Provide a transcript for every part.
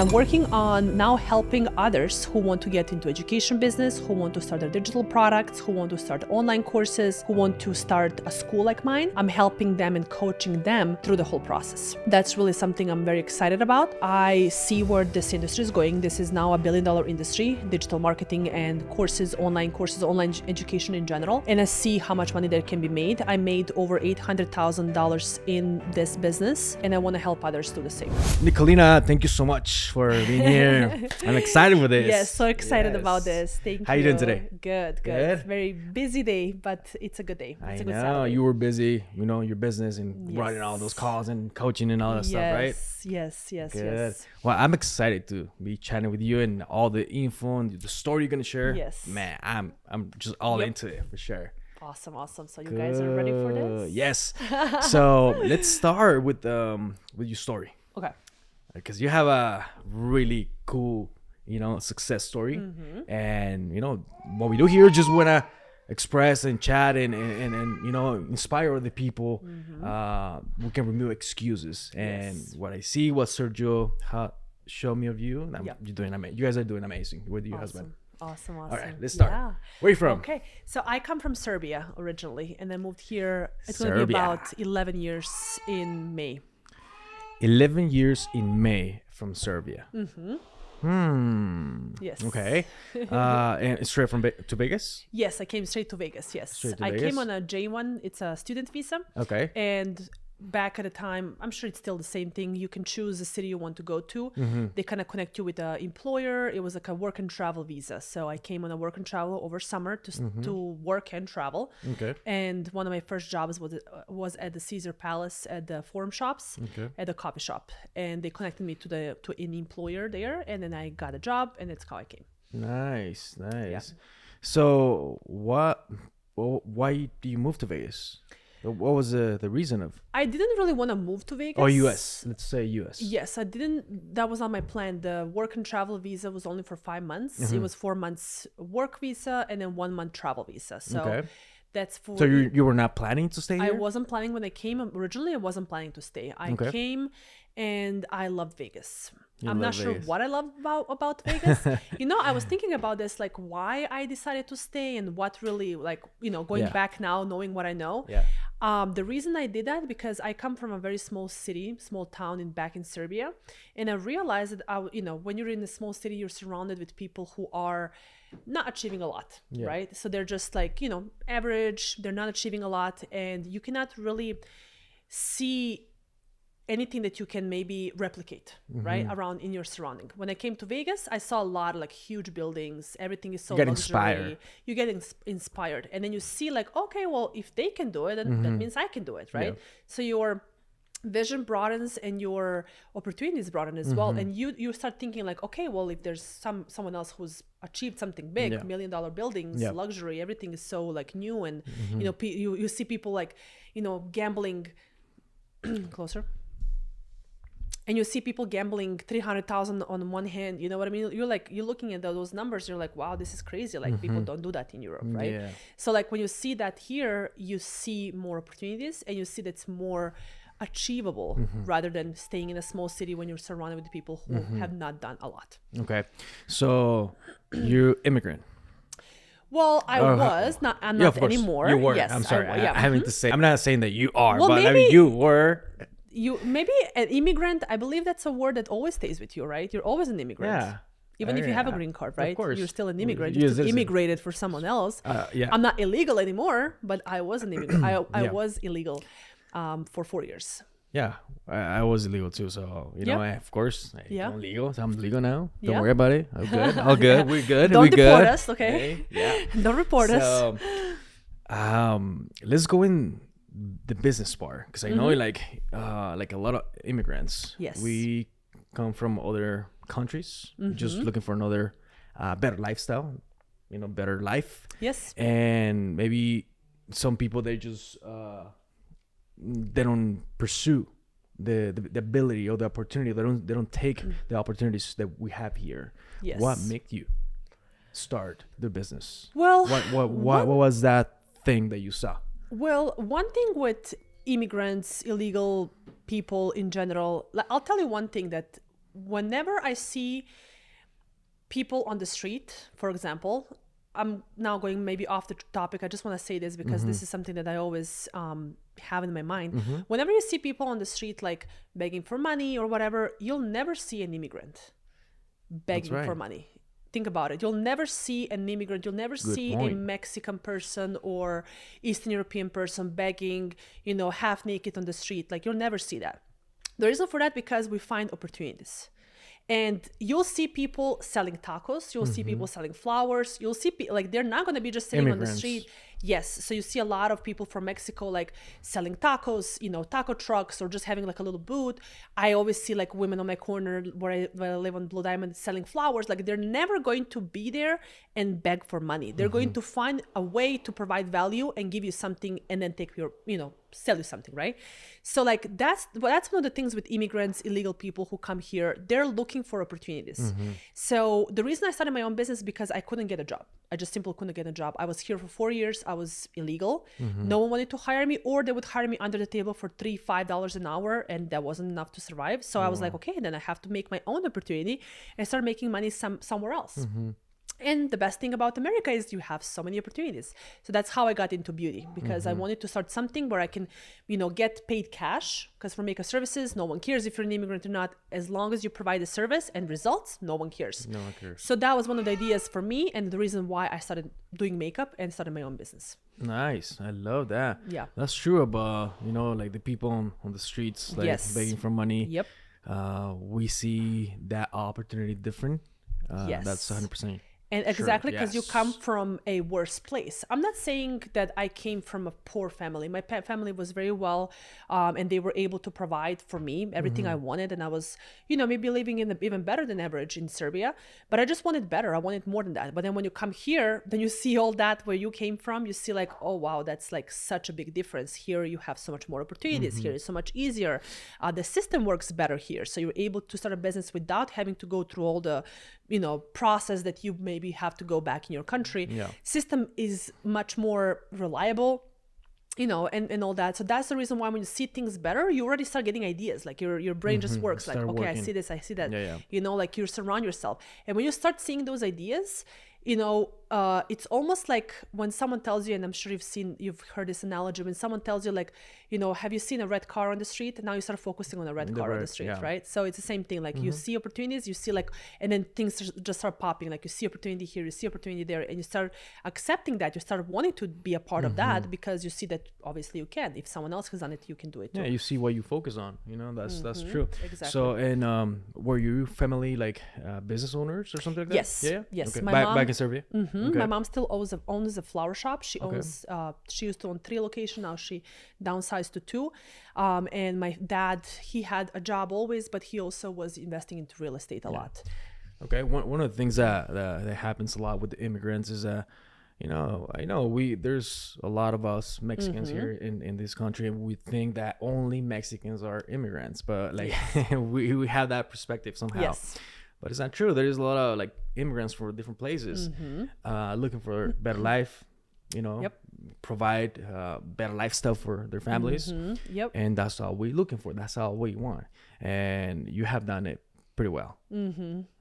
I'm working on now helping others who want to get into education business, who want to start their digital products, who want to start online courses, who want to start a school like mine. I'm helping them and coaching them through the whole process. That's really something I'm very excited about. I see where this industry is going. This is now $1 billion industry, digital marketing and courses, online education in general. And I see how much money there can be made. I made over $800,000 in this business, and I want to help others do the same. Nikolina, thank you so much for being here. I'm excited with this. Yes, so excited about this. Thank you. How you doing today? Good. Very busy day, but it's a good day. It's a good Saturday. You were busy, your business and running all those calls and coaching and all that stuff, right? Yes. Good. Well, I'm excited to be chatting with you and all the info and the story you're gonna share. Yes. Man, I'm just all into it for sure. Awesome. So you guys are ready for this? Yes. So let's start with your story. Okay. Because you have a really cool, success story. And, what we do here is just want to express and chat and inspire other people. We can remove excuses. And what I see, what Sergio showed me of you, you're doing amazing. You guys are doing amazing with your husband. Awesome. All right, let's start. Yeah. Where are you from? Okay, so I come from Serbia originally, and I moved here. It's going to be about 11 years in May. 11 years in May from Serbia. Yes. Okay. And straight to Vegas? Yes, I came straight to Vegas. Yes. I Vegas? came on a J1. It's a student visa. Okay. And back at the time, I'm sure it's still the same thing. You can choose the city you want to go to. They kind of connect you with the employer. It was like a work and travel visa. So I came on a work and travel over summer to work and travel. Okay. And one of my first jobs was at the Caesar Palace at the Forum Shops, at the coffee shop. And they connected me to an employer there. And then I got a job, and that's how I came. Nice. Yeah. So why do you move to Vegas? What was the reason of? I didn't really want to move to Vegas. Or US. Let's say US. Yes, I didn't. That was not my plan. The work and travel visa was only for 5 months. It was 4 months work visa and then 1 month travel visa. So that's for. So you were not planning to stay here? I wasn't planning when I came. Originally, I wasn't planning to stay. I came and I loved Vegas. I'm not sure what I love about Vegas. I was thinking about this, like why I decided to stay and what really, going back now, knowing what I know. Yeah. The reason I did that because I come from a very small town back in Serbia, and I realized that when you're in a small city, you're surrounded with people who are not achieving a lot, right? So they're just average. They're not achieving a lot, and you cannot really see anything that you can maybe replicate right around in your surrounding. When I came to Vegas, I saw a lot of huge buildings. Everything is so luxury. You get inspired, and then you see okay, well, if they can do it, then that means I can do it, right? So your vision broadens and your opportunities broaden as well, and you start thinking okay, well, if there's someone else who's achieved something big, $1 million buildings, luxury, everything is so new, and you see people gambling closer. And you see people gambling $300,000 on one hand. You know what I mean? You're looking at those numbers. You're like, wow, this is crazy. People don't do that in Europe, right? Yeah. So when you see that here, you see more opportunities, and you see that's more achievable rather than staying in a small city when you're surrounded with people who have not done a lot. Okay, so you're immigrant. Well, I'm not anymore. You were. Yes, I'm sorry. I'm having to say. I'm not saying that you are, but maybe, you were. Maybe an immigrant. I believe that's a word that always stays with you, right? You're always an immigrant. Yeah. Even if you have a green card, right? Of course. You're still an immigrant. You just immigrated for someone else. I'm not illegal anymore, but I was an immigrant. I was illegal for 4 years. Yeah, I was illegal too. So, of course, I'm legal. So I'm legal now. Don't worry about it. I'm good. All good. We're good. Don't deport us, okay? Yeah. Don't report us. Let's go in the business part, because I know like a lot of immigrants. Yes. We come from other countries, just looking for another better lifestyle, better life. Yes. And maybe some people, they just they don't pursue the ability or the opportunity. They don't take the opportunities that we have here. Yes. What made you start the business? Well, what was that thing that you saw? Well, one thing with immigrants, illegal people in general, I'll tell you one thing that whenever I see people on the street, for example, I'm now going maybe off the topic. I just want to say this because this is something that I always have in my mind. Whenever you see people on the street like begging for money or whatever, you'll never see an immigrant begging for money. Think about it. You'll never see an immigrant. You'll never see a Mexican person or Eastern European person begging, you know, half naked on the street. Like, you'll never see that. The reason for that, because we find opportunities. And you'll see people selling tacos. You'll see people selling flowers. You'll see, like, they're not going to be just sitting on the street. Yes. So you see a lot of people from Mexico, like, selling tacos, you know, taco trucks, or just having like a little booth. I always see like women on my corner where I live on Blue Diamond selling flowers. Like, they're never going to be there and beg for money. They're going to find a way to provide value and give you something, and then take your, you know, sell you something, right? So like that's one of the things with immigrants, illegal people who come here. They're looking for opportunities. So the reason I started my own business is because I couldn't get a job. I just simply couldn't get a job. I was here for 4 years. I was illegal. No one wanted to hire me, or they would hire me under the table for $3-5 an hour, and that wasn't enough to survive. So I was like, okay, then I have to make my own opportunity and start making money somewhere else. And the best thing about America is you have so many opportunities. So that's how I got into beauty, because I wanted to start something where I can, you know, get paid cash. Because for makeup services, no one cares if you're an immigrant or not. As long as you provide the service and results, no one cares. No one cares. So that was one of the ideas for me, and the reason why I started doing makeup and started my own business. Nice. I love that. Yeah. That's true about, you know, like the people on the streets, like begging for money. Yep. We see that opportunity different. That's 100%. And exactly, because you come from a worse place. I'm not saying that I came from a poor family. My family was very well, and they were able to provide for me everything I wanted. And I was, you know, maybe living in even better than average in Serbia. But I just wanted better. I wanted more than that. But then when you come here, then you see all that where you came from. You see like, oh, wow, that's like such a big difference. Here you have so much more opportunities. Here it's so much easier. The system works better here. So you're able to start a business without having to go through all the, you know, process that you maybe have to go back in your country. System is much more reliable, you know, and all that. So that's the reason why when you see things better, you already start getting ideas. Like your brain just works like, okay, I see this, I see that. You know, like you surround yourself. And when you start seeing those ideas, you know, it's almost like when someone tells you, and I'm sure you've heard this analogy, when someone tells you like, you know, have you seen a red car on the street? And now you start focusing on a red car on the street, right? So it's the same thing. Like you see opportunities, you see like, and then things just start popping. Like you see opportunity here, you see opportunity there, and you start accepting that. You start wanting to be a part of that, because you see that obviously you can. If someone else has done it, you can do it too. Yeah, you see what you focus on. You know, that's true. Exactly. So, and were your family like business owners or something like that? Yes. Yes. Okay. My back, mom, back in Serbia. Okay. My mom still owns a flower shop. She owns. She used to own 3 locations. Now she downsized to 2. And my dad, he had a job always, but he also was investing into real estate a lot. Okay. One of the things that happens a lot with the immigrants is you know, I know there's a lot of us Mexicans here in this country, and we think that only Mexicans are immigrants, but like we have that perspective somehow. Yes. But it's not true. There is a lot of like immigrants from different places, looking for a better life, you know, provide better lifestyle for their families. And that's all we're looking for. That's all we want. And you have done it pretty well.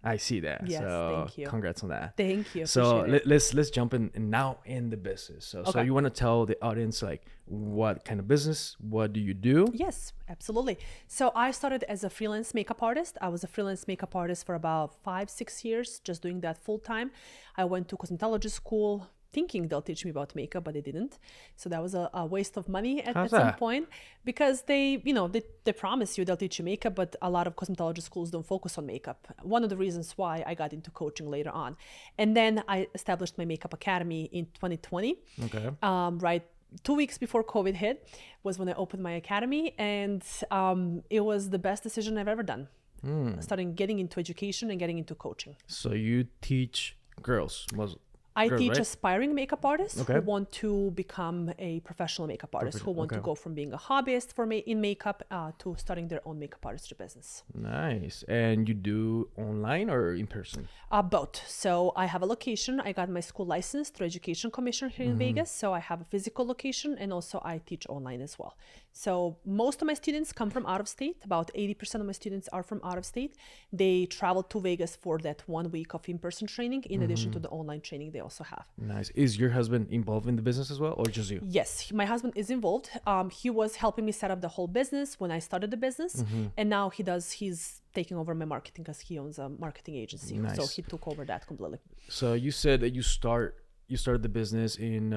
I see that. Yes, so thank you. Congrats on that. Thank you. So let's jump in now in the business. So you want to tell the audience like what kind of business, what do you do? Yes, absolutely. So I started as a freelance makeup artist. I was a freelance makeup artist for about 5-6 years, just doing that full time. I went to cosmetology school, thinking they'll teach me about makeup, but they didn't. So that was a waste of money at some point, because they, you know, they promise you they'll teach you makeup, but a lot of cosmetology schools don't focus on makeup. One of the reasons why I got into coaching later on. And then I established my makeup academy in 2020. Okay. Right. 2 weeks before COVID hit was when I opened my academy, and it was the best decision I've ever done. Starting getting into education and getting into coaching. So you teach girls? I teach aspiring makeup artists who want to become a professional makeup artist, who want to go from being a hobbyist in makeup to starting their own makeup artistry business. Nice. And you do online or in person? Both. So I have a location. I got my school license through Education Commission here in Vegas. So I have a physical location, and also I teach online as well. So most of my students come from out of state. About 80% of my students are from out of state. They travel to Vegas for that 1 week of in-person training, in addition to the online training they also have. Nice. Is your husband involved in the business as well, or just you? Yes, my husband is involved. He was helping me set up the whole business when I started the business. And now he's taking over my marketing because he owns a marketing agency. Nice. So he took over that completely. So you said that you started the business in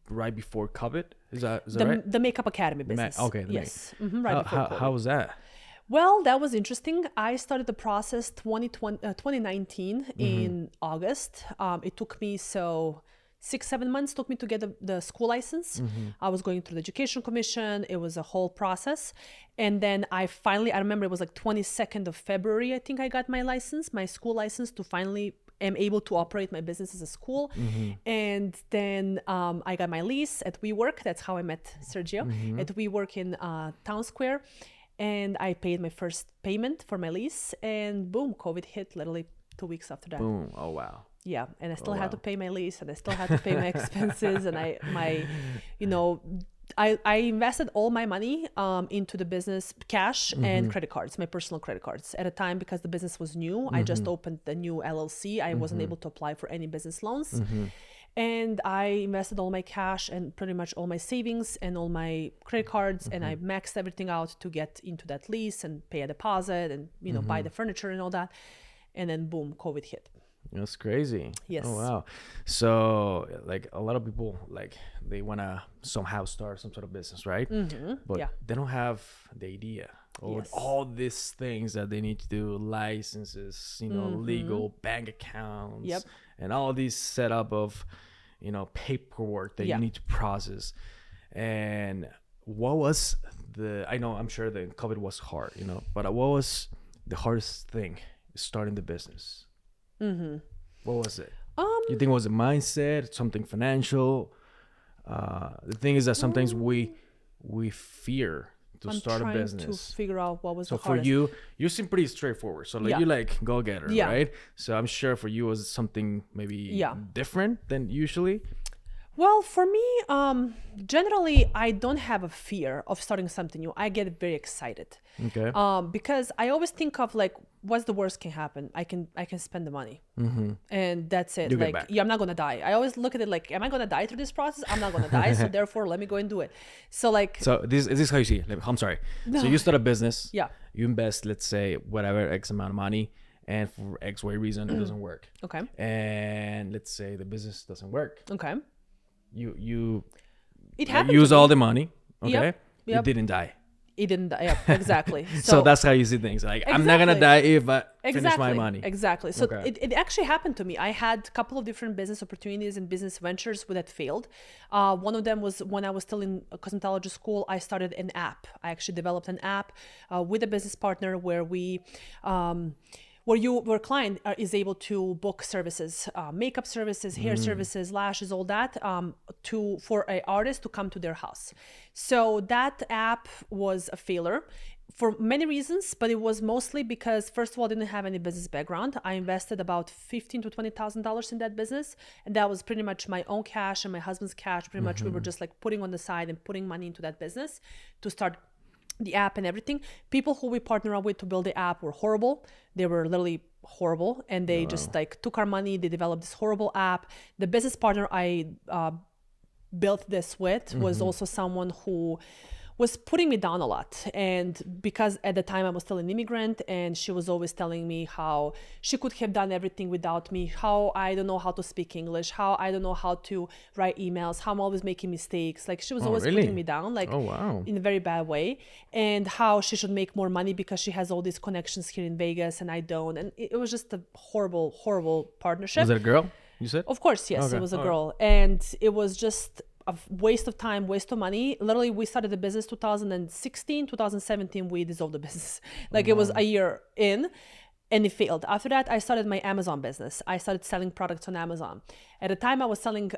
right before COVID. Is that right? The Makeup Academy business. Yes. Right before COVID. How was that? Well, that was interesting. I started the process 2019 in August. It took me 6-7 months took me to get the school license. I was going through the education commission. It was a whole process. And then I remember it was like 22nd of February, I think I got my license, my school license, to finally am able to operate my business as a school. And then I got my lease at WeWork. That's how I met Sergio at WeWork in Town Square. And I paid my first payment for my lease, and boom, COVID hit literally 2 weeks after that. Boom. Oh, wow. Yeah. And I still had to pay my lease, and I still had to pay my expenses. And I invested all my money into the business, cash and credit cards, my personal credit cards at a time, because the business was new. I just opened the new LLC. I wasn't able to apply for any business loans. And I invested all my cash and pretty much all my savings and all my credit cards. And I maxed everything out to get into that lease and pay a deposit and, buy the furniture and all that. And then boom, COVID hit. That's crazy. Yes. Oh, wow. So like a lot of people, like they want to somehow start some sort of business, right? But they don't have the idea or all these things that they need to do, licenses, legal bank accounts, and all these setup of, paperwork that you need to process. And what was I'm sure the COVID was hard, but what was the hardest thing starting the business? What was it? You think it was a mindset, something financial? The thing is that sometimes we fear to start a business. To figure out what was so the hardest. For you seem pretty straightforward. So you go getter, right? So I'm sure for you it was something maybe different than usually. Well, for me, generally, I don't have a fear of starting something new. I get very excited. Okay. Because I always think of like, what's the worst can happen? I can spend the money, and that's it. I'm not gonna die. I always look at it like, am I gonna die through this process? I'm not gonna die, so therefore, let me go and do it. So this is how you see it. I'm sorry. No. So you start a business. Yeah. You invest, let's say, whatever X amount of money, and for X Y reason, it doesn't work. Okay. And let's say the business doesn't work. Okay. You use all the money. Okay. Yep. You didn't die. It didn't die. Yeah, exactly. So that's how you see things. Like, I'm not gonna die if I finish my money. Exactly. So it actually happened to me. I had a couple of different business opportunities and business ventures that failed. One of them was when I was still in cosmetology school. I started an app. I actually developed an app with a business partner where where client is able to book services, makeup services, hair services, lashes, all that, for an artist to come to their house. So that app was a failure for many reasons, but it was mostly because, first of all, I didn't have any business background. I invested about $15,000 to $20,000 in that business, and that was pretty much my own cash and my husband's cash. Pretty much, we were just like putting on the side and putting money into that business to start the app and everything. People who we partner up with to build the app were horrible. They were literally horrible, and they just like took our money. They developed this horrible app. The business partner I built this with was also someone who was putting me down a lot. And because at the time I was still an immigrant, and she was always telling me how she could have done everything without me, how I don't know how to speak English, how I don't know how to write emails, how I'm always making mistakes. Like, she was always putting me down, like in a very bad way, and how she should make more money because she has all these connections here in Vegas and I don't. And it was just a horrible, horrible partnership. Was it a girl, you said? Of course, yes, it was a girl. And it was just a waste of time, waste of money. Literally, we started the business 2016, 2017, we dissolved the business. Like, it was a year in, and it failed. After that, I started my Amazon business. I started selling products on Amazon. At the time, I was selling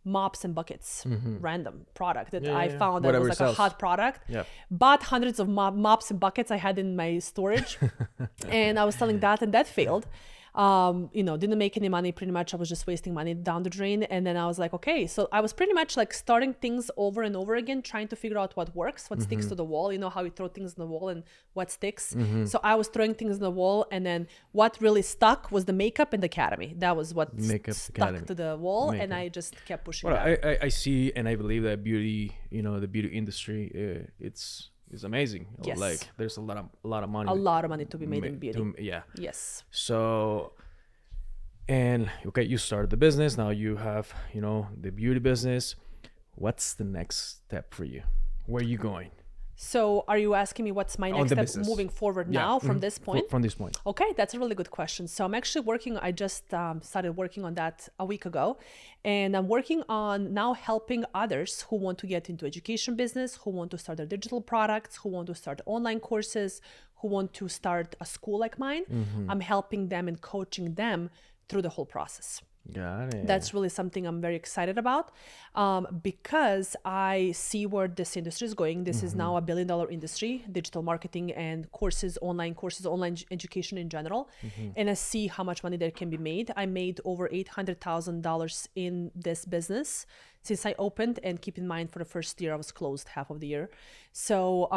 mops and buckets, random product that I found that was like a hot product. Bought hundreds of mops and buckets I had in my storage, and I was selling that, and that failed. Didn't make any money. Pretty much I was just wasting money down the drain. And then I was like, okay, so I was pretty much like starting things over and over again, trying to figure out what works, what sticks to the wall. You know how you throw things on the wall and what sticks. So I was throwing things on the wall, and then what really stuck was the makeup and the academy. That was what stuck to the wall, and I just kept pushing it. I see, and I believe that beauty, the beauty industry, it's amazing. Yes. Like there's a lot of money. A lot of money to be made in beauty. Yeah. Yes. So, and okay, you started the business. Now you have, the beauty business. What's the next step for you? Where are you going? So are you asking me what's my next step business. moving forward now from this point? From this point. Okay, that's a really good question. So I'm actually I just started working on that a week ago. And I'm working on now helping others who want to get into education business, who want to start their digital products, who want to start online courses, who want to start a school like mine. I'm helping them and coaching them through the whole process. Got it. That's really something I'm very excited about, because I see where this industry is going. This is now $1 billion industry, digital marketing and online education in general. And I see how much money there can be made. I made over $800,000 in this business since I opened, and keep in mind for the first year I was closed half of the year. So,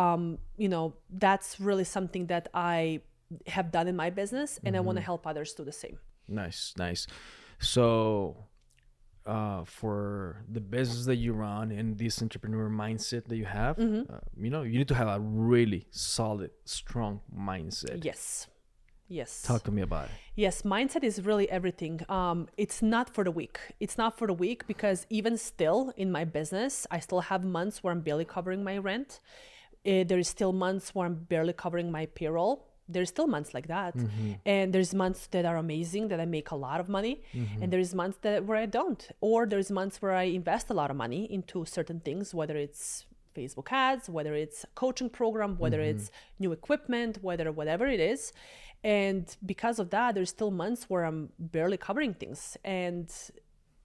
that's really something that I have done in my business, and I want to help others do the same. Nice. So, for the business that you run and this entrepreneur mindset that you have, you need to have a really solid, strong mindset. Yes. Talk to me about it. Yes, mindset is really everything. It's not for the weak. It's not for the weak, because even still in my business, I still have months where I'm barely covering my rent. There is still months where I'm barely covering my payroll. There's still months like that. And there's months that are amazing, that I make a lot of money. And there's months where I don't. Or there's months where I invest a lot of money into certain things, whether it's Facebook ads, whether it's a coaching program, whether it's new equipment, whatever it is. And because of that, there's still months where I'm barely covering things. And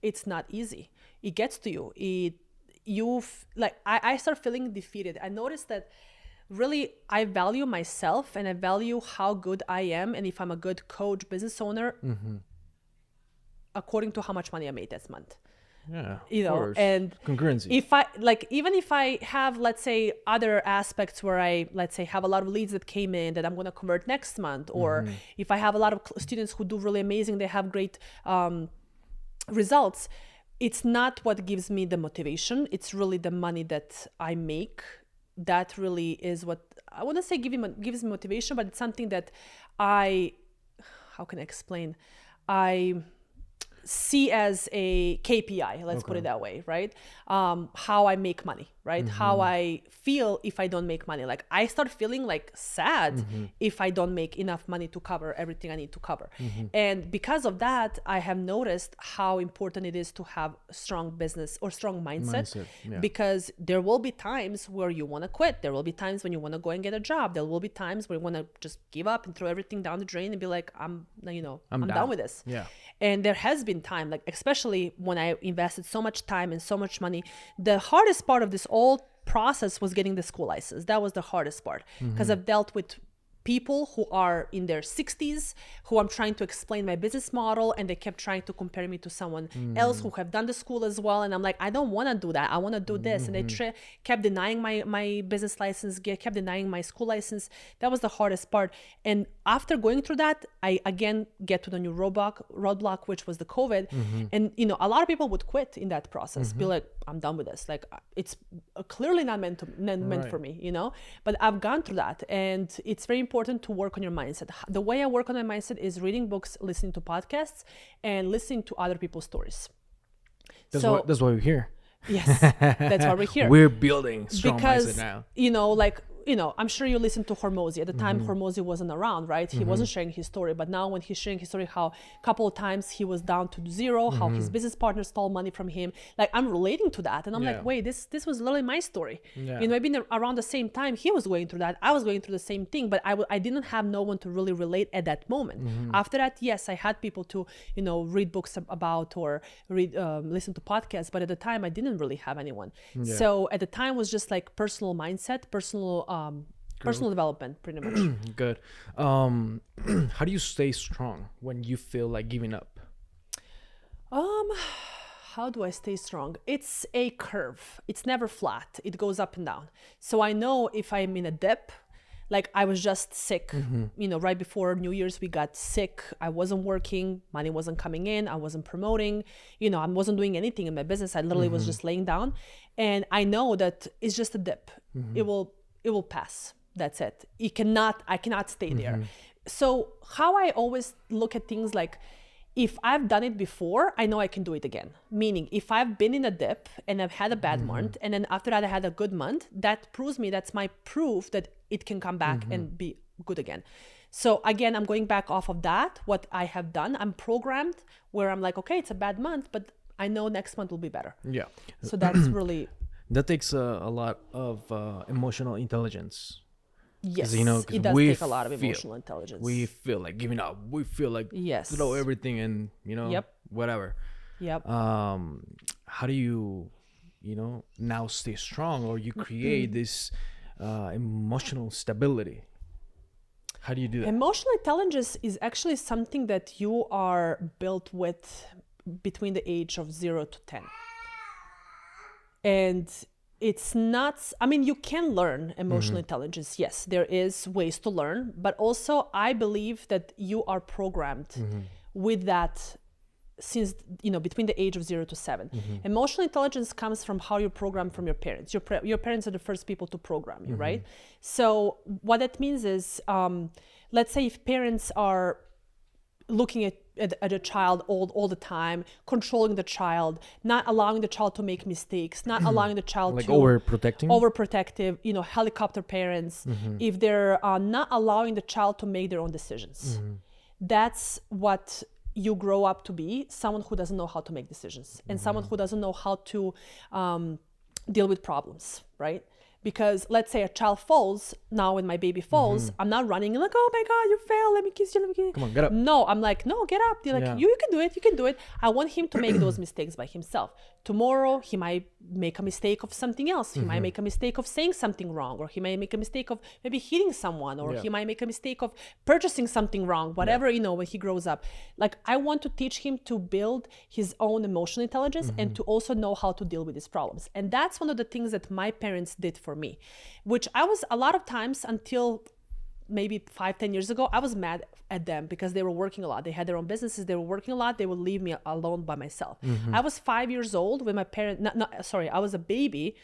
it's not easy. It gets to you. I start feeling defeated. I noticed that really, I value myself, and I value how good I am, and if I'm a good coach, business owner, according to how much money I made this month. Yeah, course. And congruency. Even if I have, let's say, other aspects where I, let's say, have a lot of leads that came in that I'm going to convert next month, or if I have a lot of students who do really amazing, they have great results. It's not what gives me the motivation. It's really the money that I make. That really is what I want to say gives me motivation, but it's something that how can I explain? I see as a KPI, let's put it that way, right? How I make money, right? How I feel if I don't make money. Like I start feeling like sad if I don't make enough money to cover everything I need to cover. And because of that, I have noticed how important it is to have strong business or strong mindset. Because there will be times where you want to quit. There will be times when you want to go and get a job. There will be times where you want to just give up and throw everything down the drain and be like, I'm done with this. Yeah. And there has been time, like especially when I invested so much time and so much money. The hardest part of this whole process was getting the school license. That was the hardest part, because I've dealt with people who are in their 60s who I'm trying to explain my business model, and they kept trying to compare me to someone else who have done the school as well. And I'm like, I don't want to do that. I want to do this. And they kept denying my business license, kept denying my school license. That was the hardest part. And after going through that, I again get to the new roadblock, which was the COVID. And a lot of people would quit in that process, be like, I'm done with this. Like it's clearly not meant for me, but I've gone through that, and it's very important to work on your mindset. The way I work on my mindset is reading books, listening to podcasts, and listening to other people's stories. That's why we're here. Yes, that's why we're here. We're building strong mindset now. I'm sure you listened to Hormozy. At the time, Hormozy wasn't around, right? He wasn't sharing his story. But now when he's sharing his story, how a couple of times he was down to zero, how his business partner stole money from him. Like, I'm relating to that. And I'm like, wait, this was literally my story. I've been around the same time he was going through that. I was going through the same thing, but I didn't have no one to really relate at that moment. After that, yes, I had people to, read books about or listen to podcasts. But at the time, I didn't really have anyone. So at the time was just like personal mindset, personal Personal development, pretty much. Good. How do you stay strong when you feel like giving up? How do I stay strong? It's a curve. It's never flat. It goes up and down. So I know if I'm in a dip, like I was just sick, right before New Year's, we got sick. I wasn't working. Money wasn't coming in. I wasn't promoting. I wasn't doing anything in my business. I literally was just laying down. And I know that it's just a dip. It will pass. That's it. I cannot stay there. So how I always look at things, like, if I've done it before, I know I can do it again. Meaning, if I've been in a dip and I've had a bad month, and then after that I had a good month, that's my proof that it can come back and be good again. So again, I'm going back off of that, what I have done. I'm programmed where I'm like, okay, it's a bad month, but I know next month will be better. Yeah. So that's really... That takes a lot of emotional intelligence. Yes, it does take a lot of emotional intelligence. We feel like giving up. We feel like throw everything and, whatever. Yep. How do you, now stay strong, or you create this emotional stability? How do you do that? Emotional intelligence is actually something that you are built with between the age of 0 to 10. And it's not, you can learn emotional intelligence. Yes, there is ways to learn, but also I believe that you are programmed with that since, between the age of 0 to 7. Emotional intelligence comes from how you're programmed from your parents. Your parents are the first people to program you, right? So what that means is, let's say if parents are looking at a child all the time, controlling the child, not allowing the child to make mistakes, not allowing the child like to... Overprotective, helicopter parents. If they're not allowing the child to make their own decisions. That's what you grow up to be, someone who doesn't know how to make decisions, and someone who doesn't know how to deal with problems, right? Because let's say a child falls, now when my baby falls, I'm not running and like, oh my God, you fell, let me kiss you, Come on, get up. No, I'm like, no, get up. They're like, you can do it. I want him to make those mistakes by himself. Tomorrow, he might make a mistake of something else. He might make a mistake of saying something wrong, or he might make a mistake of maybe hitting someone, or he might make a mistake of purchasing something wrong, whatever, when he grows up. Like, I want to teach him to build his own emotional intelligence and to also know how to deal with his problems. And that's one of the things that my parents did for me, which I was a lot of times until maybe 5-10 years ago, I was mad at them because they were working a lot. They had their own businesses. They were working a lot. They would leave me alone by myself. I was 5 years old when my parents, I was a baby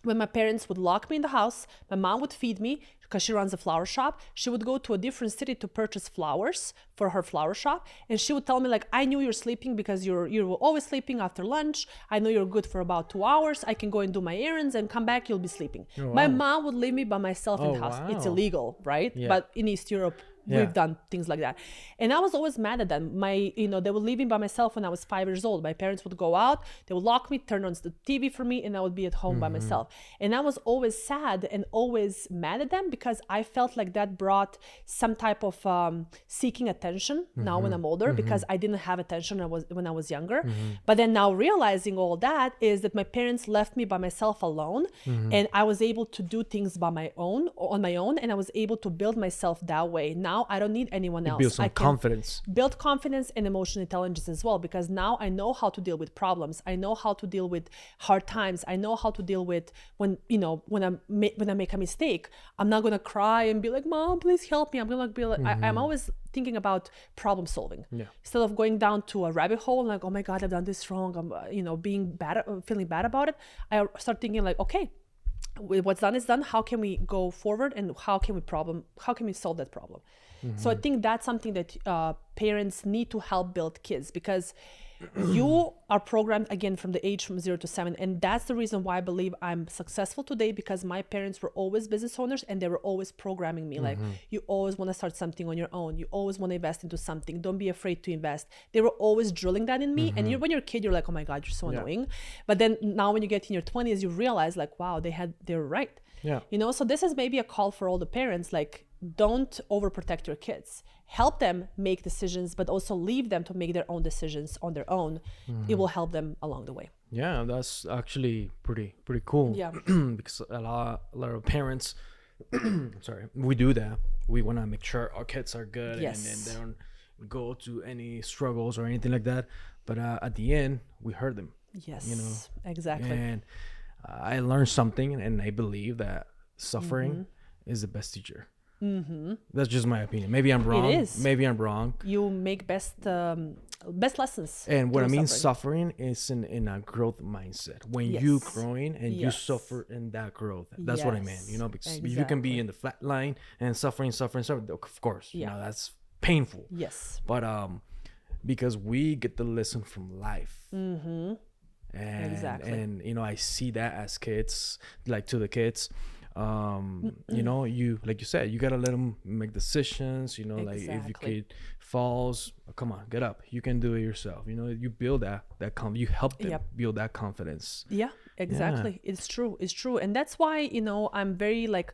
when my parents would lock me in the house. My mom would feed me because she runs a flower shop. She would go to a different city to purchase flowers for her flower shop. And she would tell me, like, I knew you're sleeping because you were always sleeping after lunch. I know you're good for about 2 hours. I can go and do my errands and come back. You'll be sleeping. Oh, wow. My mom would leave me by myself in the house. Wow. It's illegal, right? Yeah. But in East Europe, we've done things like that. And I was always mad at them. They would leave me by myself when I was 5 years old. My parents would go out, they would lock me, turn on the TV for me, and I would be at home by myself. And I was always sad and always mad at them because I felt like that brought some type of seeking attention now when I'm older, because I didn't have attention when I was younger. But then now realizing all that is that my parents left me by myself alone, and I was able to do things on my own, and I was able to build myself that way. Now I don't need anyone else. Build some confidence. Build confidence and emotional intelligence as well, because now I know how to deal with problems. I know how to deal with hard times. I know how to deal with when I make a mistake. I'm not gonna cry and be like, Mom, please help me. I'm gonna be like, I'm always thinking about problem solving instead of going down to a rabbit hole and like, oh my God, I've done this wrong. I'm being bad, feeling bad about it. I start thinking like, okay, what's done is done. How can we go forward, and how can we solve that problem? So I think that's something that parents need to help build kids, because you are programmed again from the age from 0 to 7. And that's the reason why I believe I'm successful today, because my parents were always business owners and they were always programming me. Like, you always want to start something on your own. You always want to invest into something. Don't be afraid to invest. They were always drilling that in me. And when you're a kid, you're like, oh my God, you're so annoying. But then now when you get in your 20s, you realize like, wow, they were right. Yeah. So this is maybe a call for all the parents, like, don't overprotect your kids. Help them make decisions, but also leave them to make their own decisions on their own. It will help them along the way. Yeah, that's actually pretty cool. Yeah. Because a lot of parents I'm sorry, we do that. We want to make sure our kids are good, Yes. and they don't go to any struggles or anything like that. But at the end, we hurt them, Yes, exactly. and I learned something, and I believe that suffering is the best teacher. That's just my opinion. Maybe I'm wrong. is. Maybe I'm wrong. You make best lessons. And what I through mean suffering. suffering is in a growth mindset. When you Yes. growing and you Yes. suffer in that growth. That's what I meant. Yes, Because you can be exactly. in the flat line and suffering. Of course, Yeah. that's painful. Yes. But because we get the lesson from life. And Exactly. and I see that as kids, like to the kids. You like you said, you gotta let them make decisions. Like if your Exactly. kid falls, come on, get up. You can do it yourself. You build that you help them Yep. build that confidence. Yeah, exactly. It's true. It's true. And that's why, I'm very like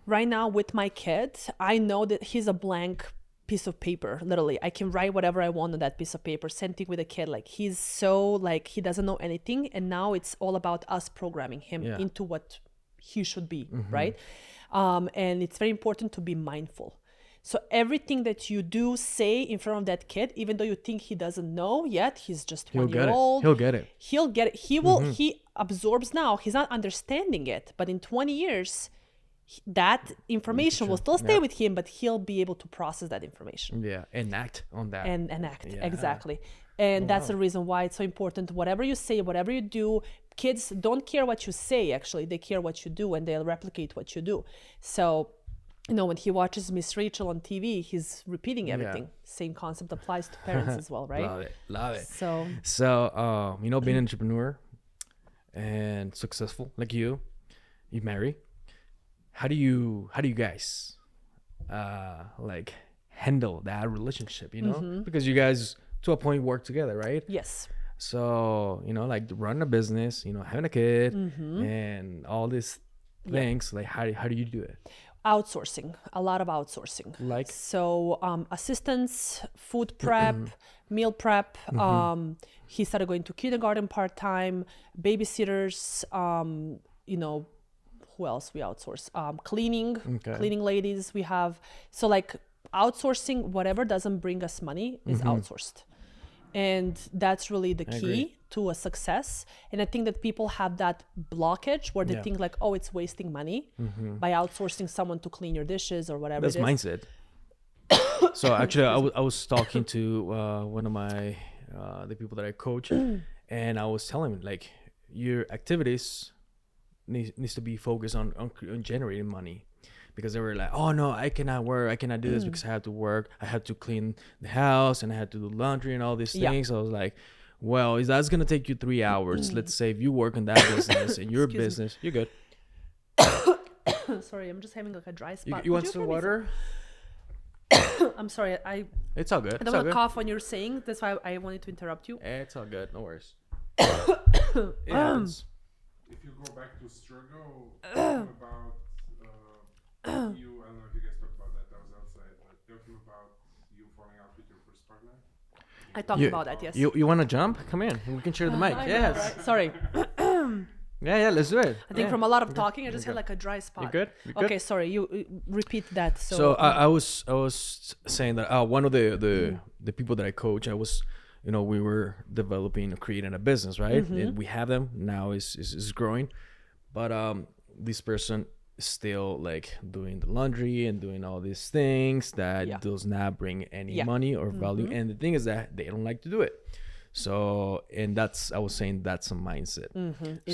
right now with my kid, I know that he's a blank piece of paper. Literally, I can write whatever I want on that piece of paper. Same thing with a kid. Like he's so like he doesn't know anything. And now it's all about us programming him Yeah. into what he should be, right? And it's very important to be mindful. So everything that you do say in front of that kid, even though you think he doesn't know yet, he's just He'll 1 year get it. old. He'll get it. He'll get it. He will. He absorbs now. He's not understanding it, but in 20 years, that information will still stay Yeah. with him, but he'll be able to process that information Yeah, and act on that. and act. Yeah. Exactly. And that's the reason why it's so important. Whatever you say, whatever you do, kids don't care what you say. Actually, they care what you do, and they'll replicate what you do. So, when he watches Miss Rachel on TV, he's repeating everything. Same concept applies to parents as well, right? Love it. So Being an entrepreneur and successful like you marry. How do you guys like handle that relationship? Because you guys to a point work together, right? yes. So like running a business, having a kid, and all these things. Like how do you do it? Outsourcing, a lot of outsourcing. Like? So assistants, food prep, meal prep. He started going to kindergarten part-time, babysitters, who else we outsource? Cleaning ladies we have. So like outsourcing, whatever doesn't bring us money is outsourced. And that's really the key to a success. And I think that people have that blockage where they think like, oh, it's wasting money by outsourcing someone to clean your dishes or whatever. That's mindset. So actually, I was talking to one of my the people that I coach, and I was telling him like your activities needs to be focused on generating money. Because they were like, oh no, I cannot work, I cannot do this because I have to work, I have to clean the house, and I have to do laundry and all these things. So I was like, well, that's gonna take you 3 hours. Let's say if you work on that business and your business, you're good. Sorry, I'm just having like a dry spot. You want some water? I'm sorry, It's all good. I don't want to cough when you're saying. That's why I wanted to interrupt you. It's all good. No worries. It happens. If you go back to struggle, about I don't know if you guys talked about that. I was outside, but talking about you falling out with your first partner. I talked about that, yes. You want to jump? Come in. We can share the mic. Yes. Right. Sorry. Yeah. Let's do it. I think from a lot of talking, I just had like a dry spot. You good? You good? Okay, sorry. You repeat that. So I was saying that one of the people that I coach, I was, we were developing or creating a business, right? And we have them now is growing, but this person is still like doing the laundry and doing all these things that does not bring any money or value. And the thing is that they don't like to do it. So, and I was saying that's a mindset.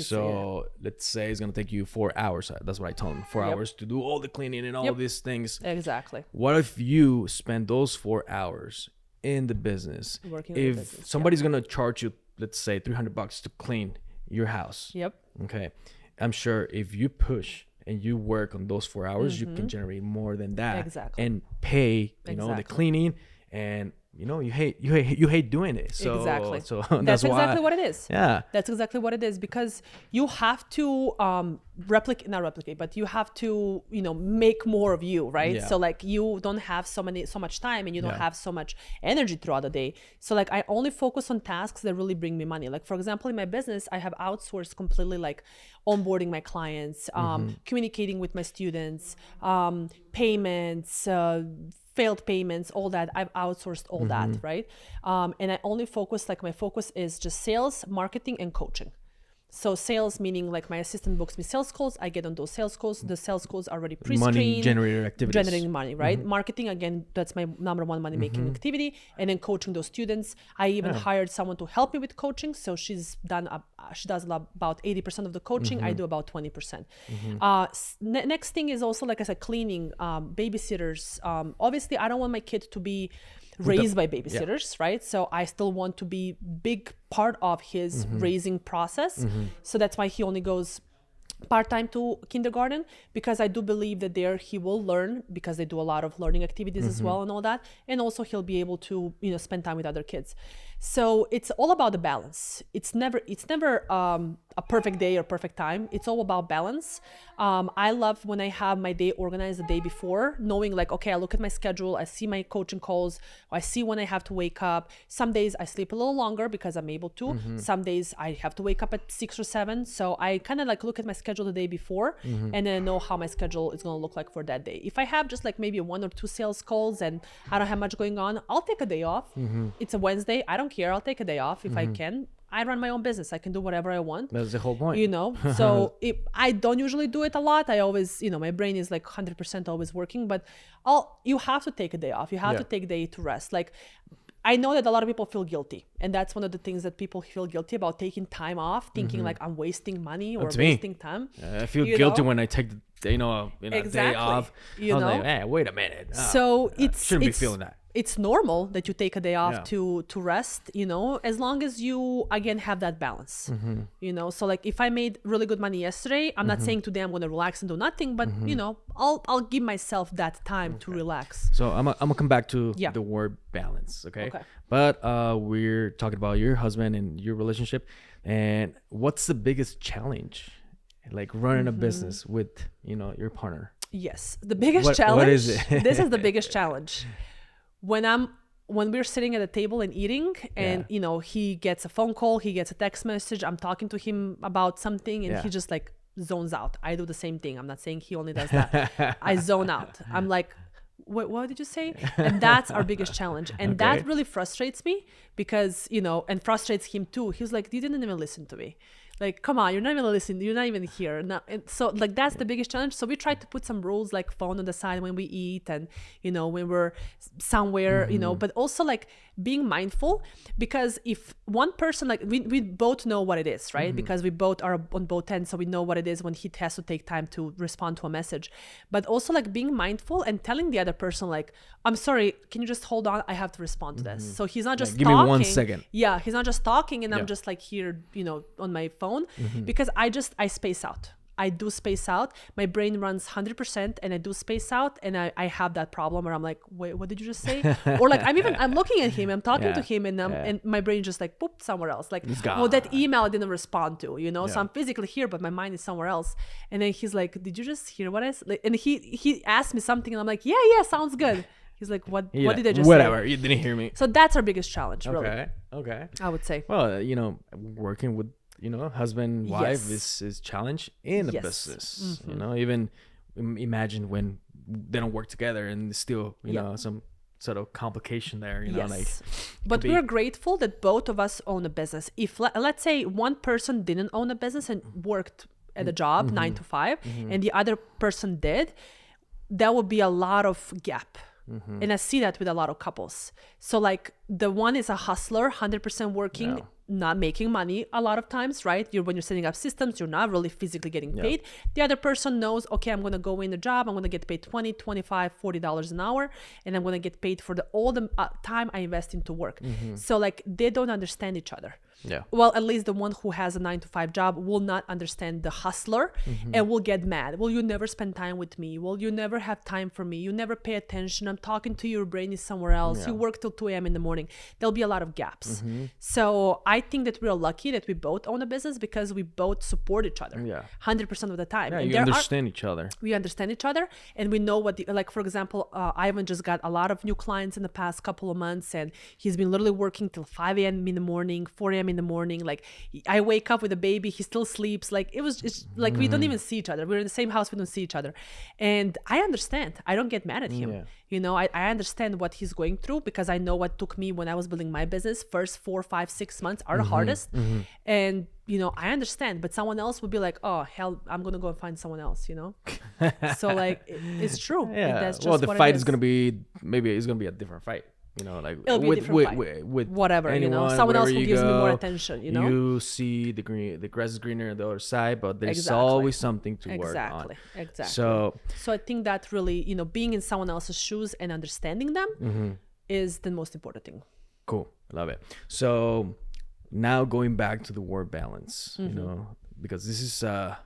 So let's say it's going to take you 4 hours. That's what I told him, 4 hours to do all the cleaning and all these things. Exactly. What if you spend those 4 hours in the business? Working if on the business, somebody's going to charge you, let's say $300 to clean your house. Yep. Okay. I'm sure if you push and you work on those 4 hours, you can generate more than that. Exactly. And pay, the cleaning and you hate doing it. So Exactly. So That's why, exactly what it is. Yeah. That's exactly what it is, because you have to not replicate, but you have to, make more of you, right? Yeah. So like you don't have so much time, and you don't Yeah. have so much energy throughout the day. So like I only focus on tasks that really bring me money. Like for example, in my business, I have outsourced completely, like onboarding my clients, communicating with my students, payments, failed payments, all that. I've outsourced all that, right? And I only focus, like my focus is just sales, marketing, and coaching. So sales, meaning like my assistant books me sales calls, I get on those sales calls. The sales calls are already pre-screened. Money generator activities. Generating money, right? Marketing, again, that's my number one money making activity. And then coaching those students. I even hired someone to help me with coaching. So she does about 80% of the coaching. I do about 20%. Next thing is also, like I said, cleaning, babysitters. Obviously, I don't want my kid to be raised by babysitters, right? So I still want to be big part of his raising process. So that's why he only goes part-time to kindergarten, because I do believe that there he will learn, because they do a lot of learning activities as well and all that, and also he'll be able to spend time with other kids. So it's all about the balance. It's never a perfect day or perfect time. It's all about balance. I love when I have my day organized the day before, knowing like, okay, I look at my schedule, I see my coaching calls, I see when I have to wake up. Some days I sleep a little longer because I'm able to. Some days I have to wake up at 6 or 7. So I kind of like look at my schedule the day before, and then I know how my schedule is going to look like for that day. If I have just like maybe 1 or 2 sales calls and I don't have much going on, I'll take a day off. It's a Wednesday. I don't care. I'll take a day off if I can. I run my own business. I can do whatever I want. That's the whole point. So I don't usually do it a lot. I always, my brain is like 100% always working, but you have to take a day off. You have to take a day to rest. Like, I know that a lot of people feel guilty, and that's one of the things that people feel guilty about, taking time off, thinking like I'm wasting money or wasting time. I feel guilty when I take the day off. I was like, hey, wait a minute. So shouldn't be feeling that. It's normal that you take a day off to rest, as long as you, again, have that balance, so like if I made really good money yesterday, I'm not saying today I'm going to relax and do nothing, but I'll give myself that time to relax. So I'm gonna come back to the word balance. Okay. But we're talking about your husband and your relationship, and what's the biggest challenge, like running a business with, your partner? Yes. The biggest challenge. What is it? This is the biggest challenge. When we're sitting at a table and eating, and he gets a phone call, he gets a text message, I'm talking to him about something, and he just like zones out. I do the same thing. I'm not saying he only does that. I zone out. I'm like, what did you say? And that's our biggest challenge. And that really frustrates me, because, and frustrates him too. He's like, you didn't even listen to me. Like, come on, you're not even listening. You're not even here. And so like, that's the biggest challenge. So we try to put some rules, like phone on the side when we eat, and, when we're somewhere, but also like being mindful, because if one person, like we both know what it is, right? Because we both are on both ends. So we know what it is when he has to take time to respond to a message, but also like being mindful and telling the other person, like, I'm sorry, can you just hold on? I have to respond to this. So he's not just give talking. me 1 second. Yeah. He's not just talking and I'm just like here, on my phone, because I space out. I do space out. My brain runs 100% and I do space out, and I have that problem where I'm like, wait, what did you just say? Or like I'm looking at him, I'm talking to him, and my brain just like poop somewhere else. Like, oh, that email I didn't respond to, So I'm physically here, but my mind is somewhere else. And then he's like, did you just hear what I said? And he asked me something, and I'm like, yeah, sounds good. He's like, what did I just say? Whatever, you didn't hear me. So that's our biggest challenge, really. Okay. I would say. Well, working with husband, wife is challenge in the business. Even imagine when they don't work together and still some sort of complication there. But we're grateful that both of us own a business. If let's say one person didn't own a business and worked at a job 9 to 5, and the other person did, that would be a lot of gap. And I see that with a lot of couples. So like the one is a hustler, 100% working, not making money a lot of times, right? When you're setting up systems, you're not really physically getting paid. The other person knows, okay, I'm going to go in the job, I'm going to get paid $20, $25, $40 an hour, and I'm going to get paid for all the time I invest into work. So like they don't understand each other. Well, at least the one who has a 9 to 5 job will not understand the hustler and will get mad. Well, you never spend time with me. Well, you never have time for me. You never pay attention. I'm talking to you, your brain is somewhere else. You work till 2 a.m. in the morning. morning, there'll be a lot of gaps. So I think that we're lucky that we both own a business because we both support each other 100% of the time. Yeah, And you understand each other. We understand each other, and we know what like, for example, Ivan just got a lot of new clients in the past couple of months, and he's been literally working till 5 a.m. in the morning, 4 a.m. in the morning. Like, I wake up with a baby, he still sleeps. Like, it's like we don't even see each other. We're in the same house, we don't see each other. And I understand. I don't get mad at him. You know, I understand what he's going through because I know what took me when I was building my business. First 4, 5, 6 months are the hardest. And, you know, I understand, but someone else would be like, oh, hell, I'm going to go and find someone else, you know? So, like, it's true. Yeah. That's just well, the what fight it is going to be, maybe it's going to be a different fight. You know, like it'll be a different fight. With whatever, anyone, you know, someone else who you gives me more go, attention, you know? You see the grass is greener on the other side, but there's Exactly. always something to work on. Exactly. So I think that really, you know, being in someone else's shoes and understanding them is the most important thing. Cool. Love it. So now going back to the word balance, you know, because this is a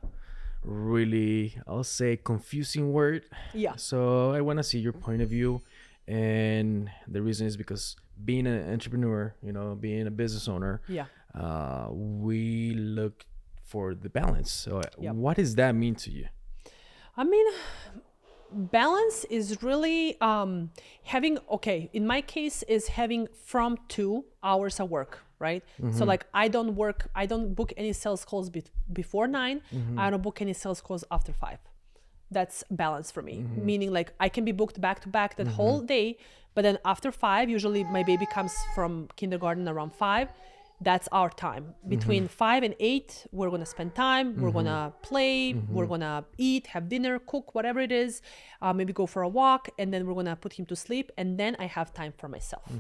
really, I'll say, confusing word. Yeah. So I want to see your point of view. And the reason is because being an entrepreneur, you know, being a business owner, we look for the balance. So what does that mean to you? I mean, balance is really having, okay, in my case is having from 2 hours of work, right? So like I don't book any sales calls before 9. I don't book any sales calls after 5. That's balance for me. Meaning like I can be booked back to back that whole day, but then after 5, usually my baby comes from kindergarten around 5. That's our time. Between 5 and 8, we're going to spend time. We're going to play. We're going to eat, have dinner, cook, whatever it is. Maybe go for a walk. And then we're going to put him to sleep. And then I have time for myself.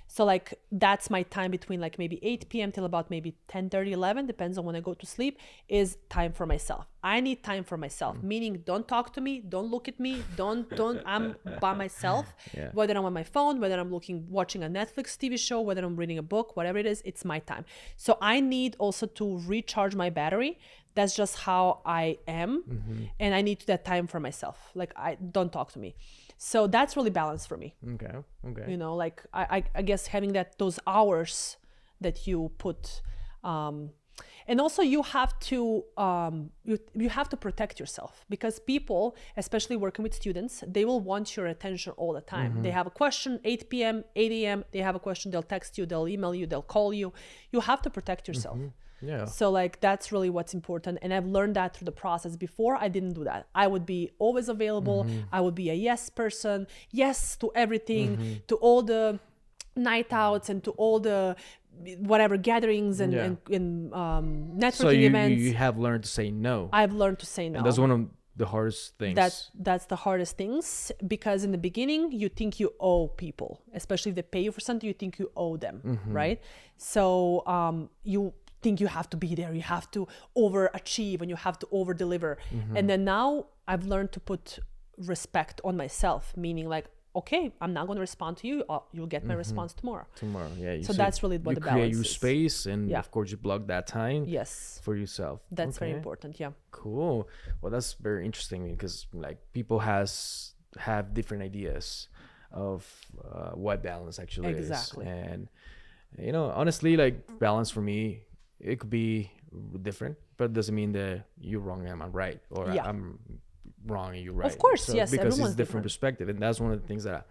So like that's my time between like maybe 8 p.m. till about maybe 10:30, 11, depends on when I go to sleep, is time for myself. I need time for myself, meaning don't talk to me, don't look at me, don't, I'm by myself, whether I'm on my phone, whether I'm watching a Netflix TV show, whether I'm reading a book, whatever it is, it's my time. So I need also to recharge my battery. That's just how I am. And I need that time for myself. Like don't talk to me. So that's really balance for me. Okay. You know, like I guess having those hours that you put, and also you have to you have to protect yourself, because people, especially working with students, they will want your attention all the time. They have a question, 8 p.m., 8 a.m., they have a question, they'll text you, they'll email you, they'll call you. You have to protect yourself. Yeah. So like that's really what's important, and I've learned that through the process. Before, I didn't do that. I would be always available. I would be a yes person, yes to everything, to all the night outs and to all the whatever gatherings and networking so events. you have learned to say no. I've learned to say no. And that's one of the hardest things. That's the hardest things, because in the beginning you think you owe people, especially if they pay you for something, you think you owe them, right? So you think you have to be there, you have to overachieve, and you have to over deliver. And then now I've learned to put respect on myself, meaning like, okay, I'm not going to respond to you. You'll get my response tomorrow. Yeah. So that's really what the balance is. You create your space, and of course you block that time. Yes. For yourself. That's very important. Yeah. Cool. Well, that's very interesting, because like people have different ideas of what balance actually is. And you know, honestly, like balance for me, it could be different, but it doesn't mean that you're wrong and I'm right, or I'm wrong and you're right. Of course, so, yes, because everyone's it's different perspective, and that's one of the things that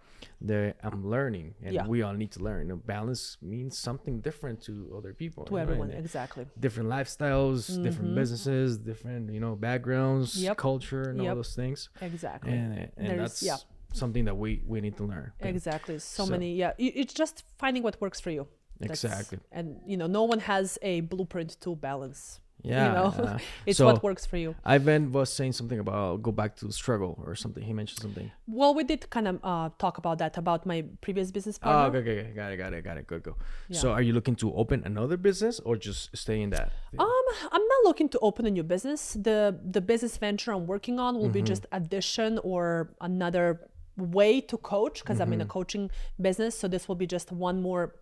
I'm learning, and we all need to learn. You know, balance means something different to other people, to everyone, exactly. Different lifestyles, different businesses, different backgrounds, culture, and all those things. Exactly. And that's something that we need to learn. Exactly. So many. It's just finding what works for you. Exactly. And no one has a blueprint to balance. Yeah, it's so what works for you. Ivan was saying something about go back to struggle or something. He mentioned something. Well, we did kind of talk about that, about my previous business Oh, partner. okay. Got it. Good, go. Yeah. So are you looking to open another business or just stay in that? I'm not looking to open a new business. The business venture I'm working on will be just addition or another way to coach, because I'm in a coaching business. So this will be just one more,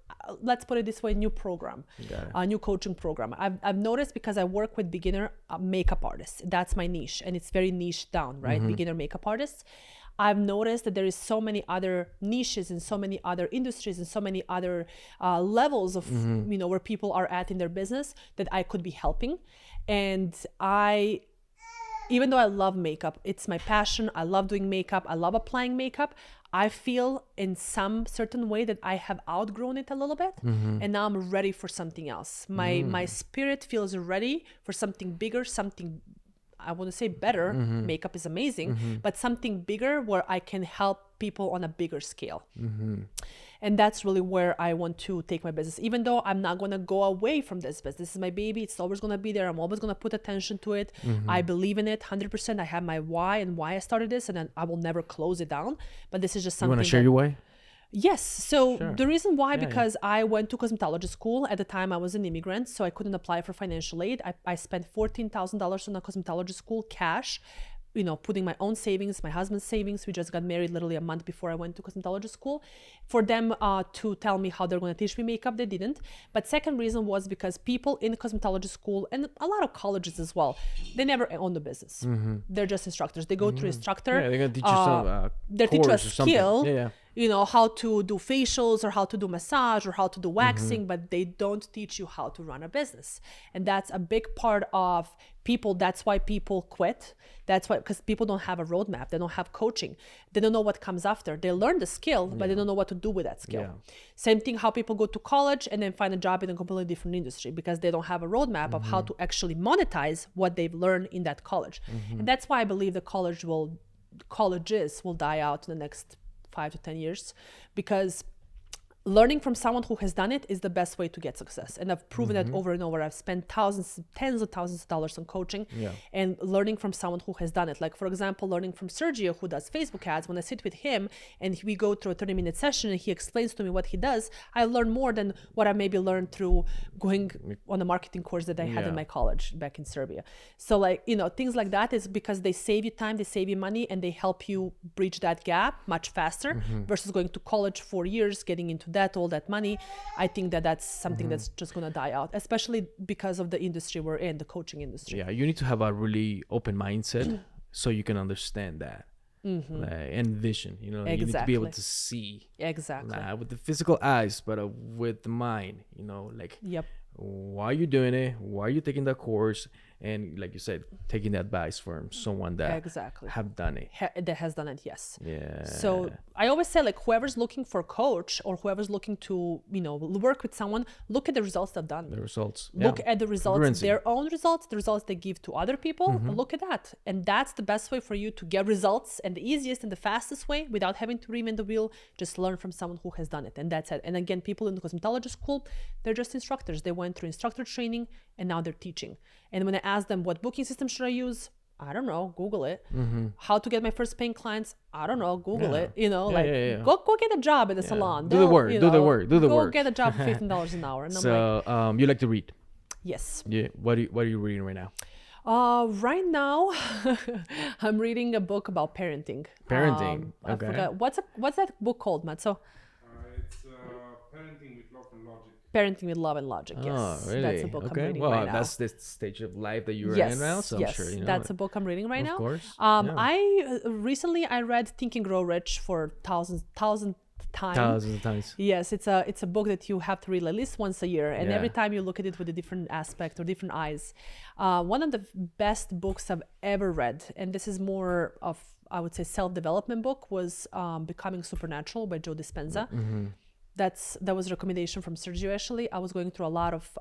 let's put it this way, new program, a new coaching program. I've noticed, because I work with beginner makeup artists. That's my niche, and it's very niche down, right? Beginner makeup artists. I've noticed that there is so many other niches and so many other industries and so many other levels of, you know, where people are at in their business that I could be helping. And even though I love makeup, it's my passion. I love doing makeup. I love applying makeup. I feel in some certain way that I have outgrown it a little bit, and now I'm ready for something else. My spirit feels ready for something bigger, something, I want to say better. Makeup is amazing, but something bigger where I can help people on a bigger scale. And that's really where I want to take my business. Even though I'm not going to go away from this business. This is my baby. It's always going to be there. I'm always going to put attention to it. I believe in it 100%. I have my why and why I started this, and then I will never close it down. But this is just something. You want to share your why? Yes. So Sure. the reason why, because I went to cosmetology school. At the time, I was an immigrant, so I couldn't apply for financial aid. I spent $14,000 on a cosmetology school cash, you know, putting my own savings, my husband's savings. We just got married literally a month before I went to cosmetology school. For them to tell me how they're going to teach me makeup, they didn't. But second reason was because people in cosmetology school and a lot of colleges as well, they never own the business. They're just instructors. They go through instructor. Yeah, they're going to teach you some they teach you a course or something. skill. Yeah. You know, how to do facials or how to do massage or how to do waxing, but they don't teach you how to run a business. And that's a big part of people. That's why people quit. That's why, because people don't have a roadmap. They don't have coaching. They don't know what comes after. They learn the skill, but they don't know what to do with that skill. Same thing, how people go to college and then find a job in a completely different industry because they don't have a roadmap of how to actually monetize what they've learned in that college. And that's why I believe the colleges will die out in the next 5 to 10 years, because learning from someone who has done it is the best way to get success. And I've proven that over and over. I've spent tens of thousands of dollars on coaching and learning from someone who has done it. Like, for example, learning from Sergio, who does Facebook ads. When I sit with him and we go through a 30-minute session and he explains to me what he does, I learn more than what I maybe learned through going on a marketing course that I had in my college back in Serbia. So, like, you know, things like that is because they save you time, they save you money, and they help you bridge that gap much faster versus going to college 4 years, getting into all that money. I think that that's something that's just going to die out, especially because of the industry we're in, the coaching industry. Yeah, you need to have a really open mindset so you can understand that and vision. You know, you need to be able to see with the physical eyes, but with the mind. You know, like why are you doing it? Why are you taking that course? And like you said, taking the advice from someone that have done it. That has done it, yes. Yeah. So I always say, like, whoever's looking for a coach or whoever's looking to, you know, work with someone, look at the results they've done. The results. Look at the results, their own results, the results they give to other people. Look at that. And that's the best way for you to get results, and the easiest and the fastest way without having to reinvent the wheel. Just learn from someone who has done it. And that's it. And again, people in the cosmetology school, they're just instructors. They went through instructor training and now they're teaching. And when I ask them, what booking system should I use? I don't know, Google it. How to get my first paying clients? I don't know, Google it. You know, go get a job in the salon. Do the work, do the work. Go get a job for $15 an hour. And so, you like to read? Yes. Yeah. What are you reading right now? Right now, I'm reading a book about parenting. Parenting. I forgot. What's that book called, Matzo? It's Parenting with Love and Logic. Parenting with Love and Logic, yes. Oh, really? That's a book I'm reading right now. That's the stage of life that you're in now, so I'm sure you know. That's a book I'm reading right now. Of course. I recently read Think and Grow Rich for thousands of times. Yes, it's a book that you have to read at least once a year, and every time you look at it with a different aspect or different eyes. One of the best books I've ever read, and this is more of, I would say, self-development book, was Becoming Supernatural by Joe Dispenza. That was a recommendation from Sergio, actually. I was going through a lot of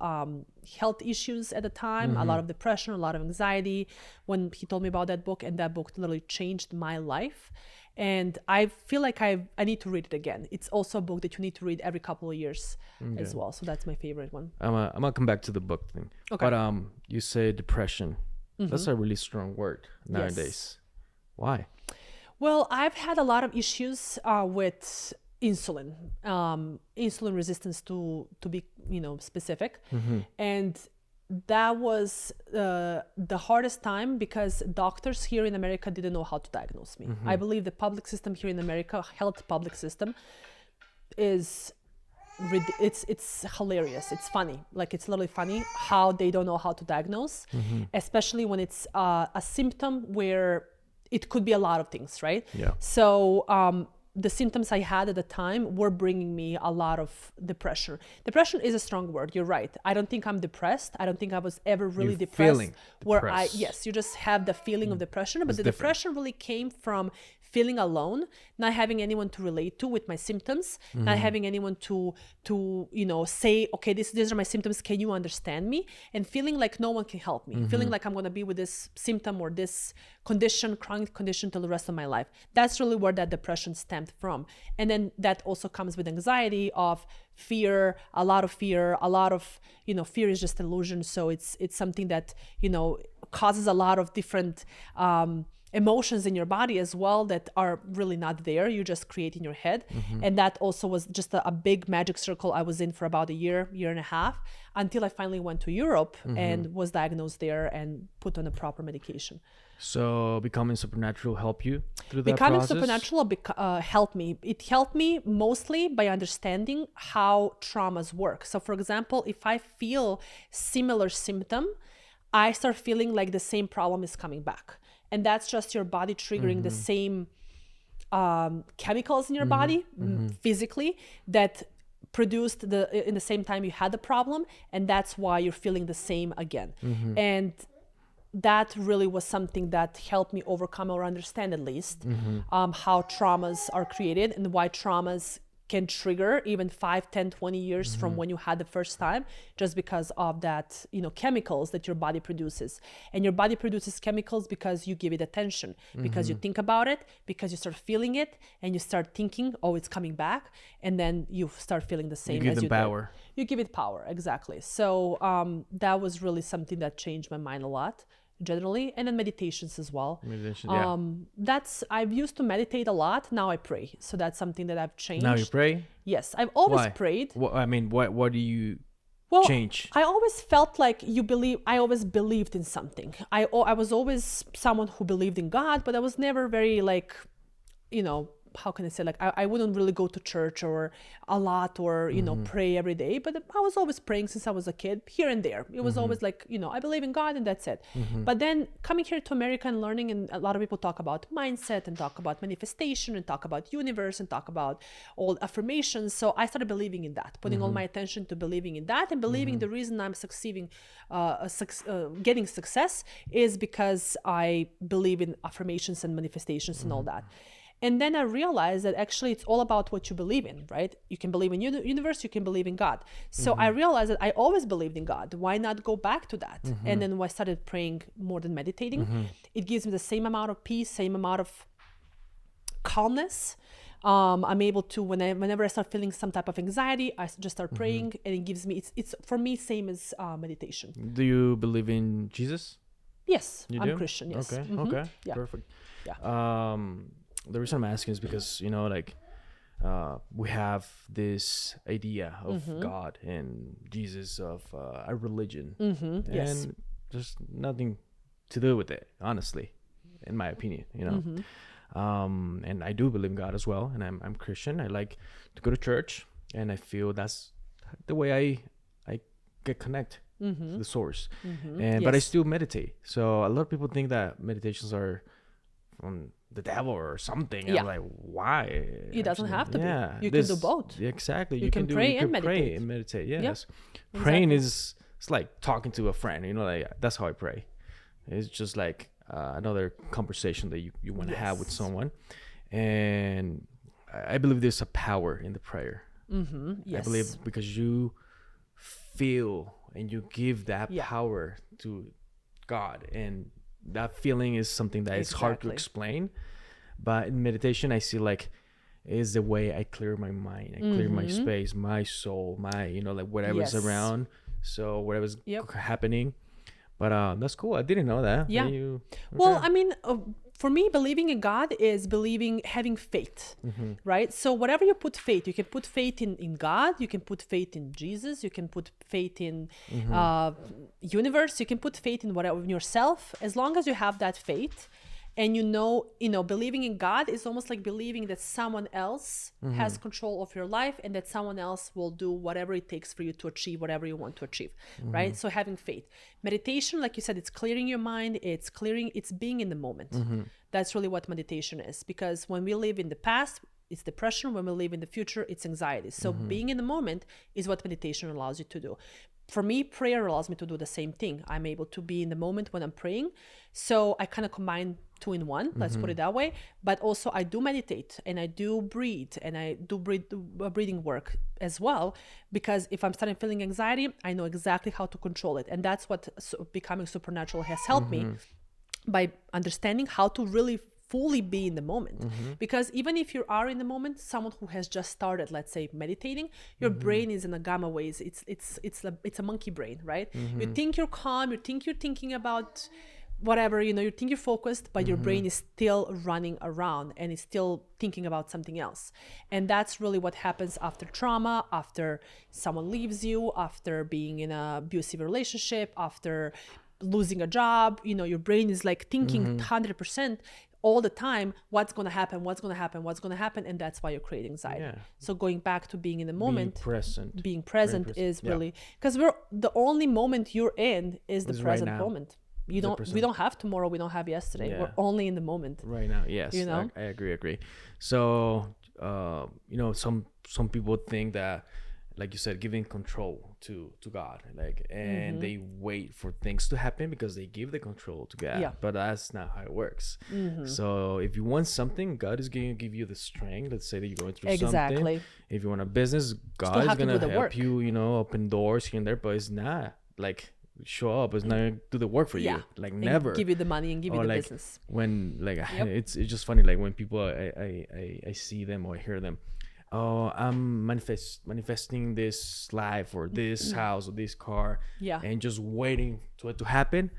health issues at the time, a lot of depression, a lot of anxiety when he told me about that book, and that book literally changed my life. And I feel like I need to read it again. It's also a book that you need to read every couple of years as well. So that's my favorite one. I'm gonna come back to the book thing. Okay. But you say depression. That's a really strong word nowadays. Yes. Why? Well, I've had a lot of issues with insulin resistance to be, you know, specific. And that was the hardest time because doctors here in America didn't know how to diagnose me. I believe the public system here in America, health public system, is it's hilarious. It's funny. Like, it's literally funny how they don't know how to diagnose, especially when it's a symptom where it could be a lot of things, right? Yeah. So the symptoms I had at the time were bringing me a lot of depression. Depression is a strong word. You're right. I don't think I'm depressed. I don't think I was ever really You're depressed. feeling depressed. Yes, you just have the feeling of depression, but It's the different. depression really came from feeling alone, not having anyone to relate to with my symptoms, not having anyone to say, okay, these are my symptoms, can you understand me? And feeling like no one can help me, feeling like I'm going to be with this symptom or this condition, chronic condition, till the rest of my life. That's really where that depression stemmed from. And then that also comes with anxiety of fear, a lot of fear, fear is just illusion. So it's something that, causes a lot of different emotions in your body as well that are really not there. You just create in your head. And that also was just a big magic circle I was in for about a year and a half, until I finally went to Europe and was diagnosed there and put on a proper medication. So becoming supernatural helped you through that Becoming process? supernatural helped me. It helped me mostly by understanding how traumas work. So for example, if I feel similar symptom, I start feeling like the same problem is coming back. And that's just your body triggering the same chemicals in your body physically that produced in the same time you had the problem. And that's why you're feeling the same again. And that really was something that helped me overcome or understand at least how traumas are created and why traumas can trigger even 5, 10, 20 years from when you had the first time, just because of that, chemicals that your body produces. And your body produces chemicals because you give it attention, because you think about it, because you start feeling it, and you start thinking, oh, it's coming back. And then you start feeling the same You as give you them did. power. You give it power, exactly. So that was really something that changed my mind a lot, generally, and then meditations as well. Meditation, yeah. I've used to meditate a lot. Now I pray. So that's something that I've changed. Now you pray? Yes, I've always Why? prayed. What do you Well, change? I always felt like I always believed in something. I was always someone who believed in God, but I was never very how can I say, I wouldn't really go to church or a lot or, pray every day, but I was always praying since I was a kid, here and there. It was always I believe in God and that's it. But then coming here to America and learning, and a lot of people talk about mindset and talk about manifestation and talk about universe and talk about all affirmations. So I started believing in that, putting all my attention to believing in that and believing the reason I'm succeeding, getting success is because I believe in affirmations and manifestations and all that. And then I realized that actually it's all about what you believe in, right? You can believe in universe, you can believe in God. So I realized that I always believed in God. Why not go back to that? And then when I started praying more than meditating, it gives me the same amount of peace, same amount of calmness. I'm able to, whenever I start feeling some type of anxiety, I just start praying, and it gives me, it's for me, same as meditation. Do you believe in Jesus? Yes, You I'm do? Christian, yes. Okay, Mhm. okay, Yeah. perfect. Yeah. The reason I'm asking is because we have this idea of God and Jesus of a religion, Yes. and there's nothing to do with it, honestly, in my opinion. And I do believe in God as well, and I'm Christian. I like to go to church, and I feel that's the way I get connect to the source. But I Yes. still meditate. So a lot of people think that meditations are from the devil or something. Yeah. I'm like, why? It doesn't have to be. Yeah, You can do both. Exactly. You can pray and pray meditate. and meditate. Yes. Yeah, Praying exactly. it's like talking to a friend. That's how I pray. It's just like another conversation that you want to have with Yes. someone. And I believe there's a power in the prayer. Yes. I believe because you feel and you give that Yeah. power to God, and that feeling is something that is hard to Exactly. explain. But in meditation, I see like is the way I clear my mind, I clear my space, my soul, my whatever's Yes. around. So whatever's Yep. happening. But that's cool. I didn't know that. Yeah. You, Well, okay. I mean, for me, believing in God is having faith, right? So whatever you put faith, you can put faith in God, you can put faith in Jesus, you can put faith in universe, you can put faith in whatever, in yourself. As long as you have that faith And believing in God is almost like believing that someone else has control of your life, and that someone else will do whatever it takes for you to achieve whatever you want to achieve, right? So having faith. Meditation, like you said, it's clearing your mind, it's being in the moment. That's really what meditation is, because when we live in the past, it's depression. When we live in the future, it's anxiety. So being in the moment is what meditation allows you to do. For me, prayer allows me to do the same thing. I'm able to be in the moment when I'm praying. So I kind of combine two in one, let's put it that way. But also I do meditate, and I do breathe, and I do breathing work as well. Because if I'm starting feeling anxiety, I know exactly how to control it. And that's what becoming supernatural has helped me, by understanding how to really fully be in the moment. Because even if you are in the moment, someone who has just started, let's say, meditating, your brain is in a gamma waves. It's a monkey brain, right? You think you're calm, you think you're thinking about whatever, you think you're focused, but your brain is still running around and is still thinking about something else. And that's really what happens after trauma, after someone leaves you, after being in an abusive relationship, after losing a job. Your brain is like thinking 100% all the time, what's going to happen, and that's why you create anxiety. So going back to being in the moment, being present is really, because the only moment you're in is the present moment. We don't have tomorrow, we don't have yesterday. We're only in the moment right now. Yes, I agree. So some people think that, like you said, giving control to God, and they wait for things to happen because they give the control to God. But that's not how it works. So if you want something, God is going to give you the strength. Let's say that you're going through something. If you want a business, God is going to help you, open doors here and there. But it's not like show up. It's not do the work for you. Like, and never give you the money and give you the business. When it's just funny. Like when people I see them or I hear them. Oh, I'm manifesting this life or this house or this car, and just waiting for it to happen.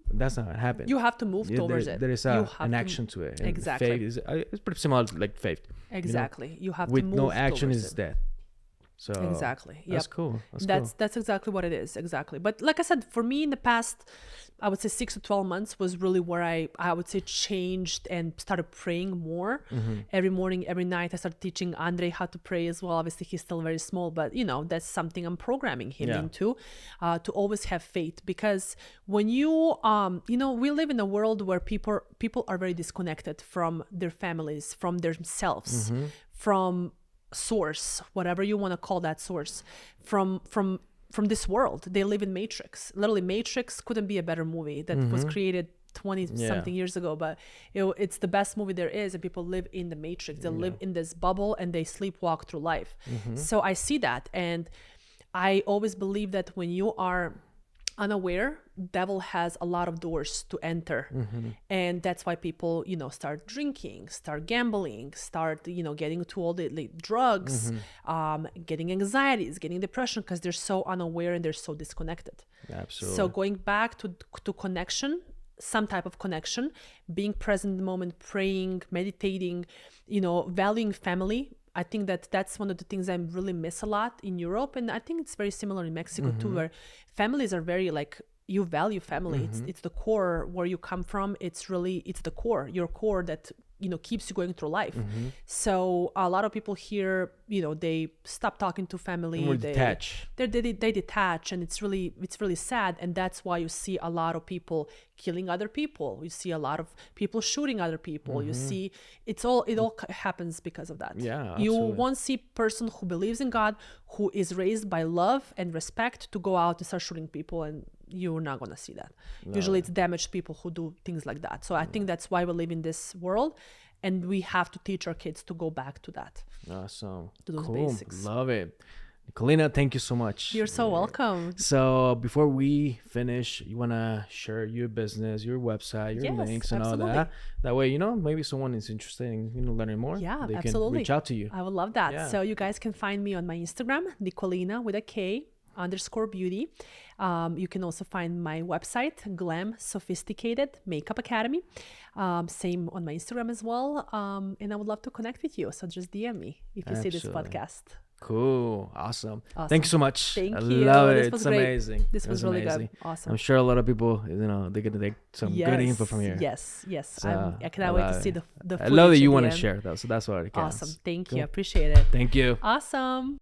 That's not what happened. You have to move towards it. There is an action to it. And exactly. Faith is it's pretty similar like faith. Exactly. You have with to move no action towards is it. death. So exactly. That's cool. That's exactly what it is. Exactly. But like I said, for me in the past, I would say 6 to 12 months was really where I would say changed and started praying more. Every morning, every night. I started teaching Andre how to pray as well. Obviously, he's still very small, but that's something I'm programming him into, to always have faith. Because when you, we live in a world where people are very disconnected from their families, from themselves, from source, whatever you want to call that source, from this world. They live in Matrix. Literally, Matrix couldn't be a better movie that was created 20 something years ago, but it's the best movie there is, and people live in the Matrix. They live in this bubble and they sleepwalk through life. So I see that, and I always believe that when you are unaware, devil has a lot of doors to enter. And that's why people start drinking, start gambling, start getting to all the drugs, getting anxieties, getting depression, because they're so unaware and they're so disconnected. Absolutely. So going back to connection, some type of connection, being present in the moment, praying, meditating, valuing family. I think that's one of the things I really miss a lot in Europe, and I think it's very similar in Mexico too, where families are very you value family. It's the core where you come from. It's the core, your core that keeps you going through life. So a lot of people here, they stop talking to family. They detach. They detach, and it's really sad. And that's why you see a lot of people killing other people. You see a lot of people shooting other people. You see, it all happens because of that. Yeah, you absolutely. won't see a person who believes in God, who is raised by love and respect, to go out and start shooting people, and you're not going to see that. Usually it's damaged people who do things like that. So I think that's why we live in this world, and we have to teach our kids to go back to that. Awesome. To those cool. basics. Love it. Nikolina, thank you so much. You're so welcome. So before we finish, you want to share your business, your website, your links and absolutely. all that. That way, maybe someone is interested in learning more. Yeah, they absolutely. can reach out to you. I would love that. Yeah. So you guys can find me on my Instagram, Nikolina with a K _beauty. You can also find my website, Glam Sophisticated Makeup Academy. Same on my Instagram as well. And I would love to connect with you. So just DM me if you see this podcast. Cool. Awesome. Awesome. Thank you so much. Thank I you. love it. This was It's great. amazing. This It was really amazing. good. Awesome. I'm sure a lot of people, they're gonna take some good info from here. Yes. So, I cannot wait to love see it. the I love that footage you at want the to end. share that. So that's what it counts. Awesome. Thank Cool. you. Appreciate it. Thank you. Awesome.